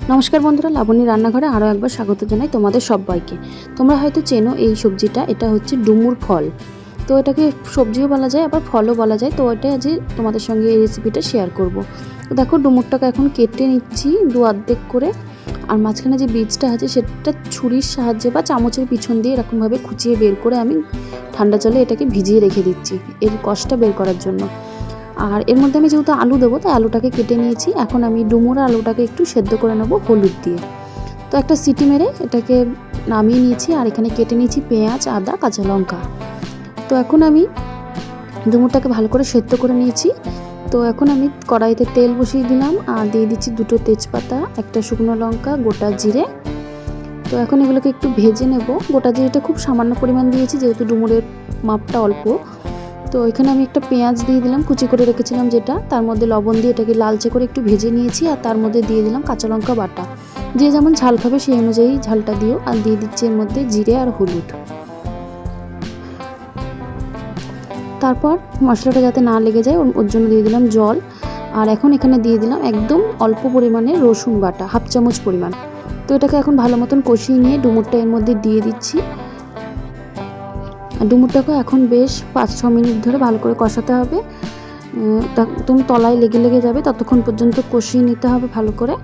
नमस्कार बंधुरा लाबणी रान्नाघरे आरो एकबार स्वागत जानाई तोमादेर सबाइके। तोमरा हयतो चेनो एई सब्जिटा, एटा हच्छे डुमुर फल। तो एटाके सब्जिओ बला जाय आबार फलও बला जाय। तो एटा आज तोमादेर संगे एई रेसिपिटा शेयर करब। तो देखो डुमुरटाके एखन केटे निচ্ছি दु आर्धेक करे, আর মাঝখানে যে বীজটা আছে সেটা ছুরির সাহায্যে বা চামচের পিছন দিয়ে এরকম ভাবে খুঁচিয়ে বের করে আমি ঠান্ডা জলে এটাকে ভিজিয়ে রেখে দিচ্ছি এর কষটা বের করার জন্য। আর এর মধ্যে আমি যেহেতু আলু দেবো তাই আলুটাকে কেটে নিয়েছি। এখন আমি ডুমুর আলুটাকে একটু সেদ্ধ করে নেব হলুদ দিয়ে। তো একটা সিটি মেরে এটাকে নামিয়ে নিয়েছি। আর এখানে কেটে নিয়েছি পেঁয়াজ, আদা, কাঁচা লঙ্কা। তো এখন আমি ডুমুরটাকে ভালো করে সেদ্ধ করে নিয়েছি। তো এখন আমি কড়াইতে তেল বসিয়ে দিলাম আর দিয়ে দিচ্ছি দুটো তেজপাতা, একটা শুকনো লঙ্কা, গোটা জিরে। তো এখন এগুলোকে একটু ভেজে নেব। গোটা জিরেটা খুব সামান্য পরিমাণ দিয়েছি যেহেতু ডুমুরের মাপটা অল্প। তো এখানে আমি একটা পেঁয়াজ দিয়ে দিলাম কুচি করে রেখেছিলাম যেটা, তার মধ্যে লবণ দিয়ে এটাকে লালচে করে একটু ভেজে নিয়েছি। আর তার মধ্যে দিয়ে দিলাম কাঁচা লঙ্কা বাটা, যে যেমন ঝাল খাবে সেই অনুযায়ী ঝালটা দিও। আর দিয়ে দিচ্ছি এর মধ্যে জিরে আর হলুদ। তারপর মশলাটা যাতে না লেগে যায় ওর জন্য দিয়ে দিলাম জল। আর এখন এখানে দিয়ে দিলাম একদম অল্প পরিমাণে রসুন বাটা, হাফ চামচ পরিমাণ। তো এটাকে এখন ভালো মতন কষিয়ে নিয়ে ডুমুরটা এর মধ্যে দিয়ে দিচ্ছি। ডুমুরটাকে এখন বেশ 5-6 মিনিট ধরে ভালো করে কষাতে হবে। একদম তলায় লেগে যাবে ততক্ষণ পর্যন্ত কষিয়ে নিতে হবে ভালো করে।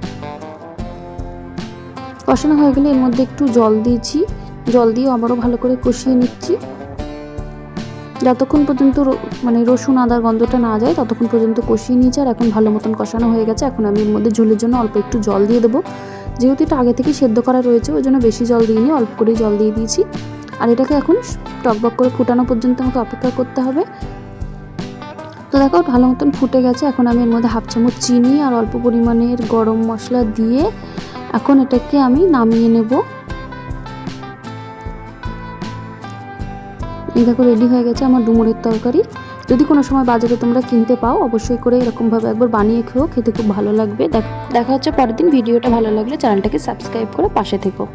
কষানো হয়ে গেলে এর মধ্যে একটু জল দিয়েছি, জল দিয়ে আবারও ভালো করে কষিয়ে নিচ্ছি যতক্ষণ পর্যন্ত মানে রসুন আদার গন্ধটা না যায় ততক্ষণ পর্যন্ত কষিয়ে নিয়েছি। আর এখন ভালো মতন কষানো হয়ে গেছে। এখন আমি এর মধ্যে ঝোলের জন্য অল্প একটু জল দিয়ে দেবো। যেহেতু এটা আগে থেকে সেদ্ধ করা রয়েছে ওই জন্য বেশি জল দিইনি, অল্প করেই জল দিয়ে দিয়েছি। আর এটাকে এখন টকবক করে ফুটানো পর্যন্ত আমাকে অপেক্ষা করতে হবে। তো দেখো ভালো মতন ফুটে গেছে। এখন আমি এর মধ্যে হাফ চামচ চিনি আর অল্প পরিমাণের গরম মশলা দিয়ে এখন এটাকে আমি নামিয়ে নেব। এই দেখো রেডি হয়ে গেছে আমার ডুমুরের তরকারি। যদি কোনো সময় বাজারে তোমরা কিনতে পাও অবশ্যই করে এরকমভাবে একবার বানিয়ে খেও, খেতে খুব ভালো লাগবে। দেখা হচ্ছে পরের দিন। ভিডিওটা ভালো লাগলে চ্যানেলটাকে সাবস্ক্রাইব করে পাশে থেকো।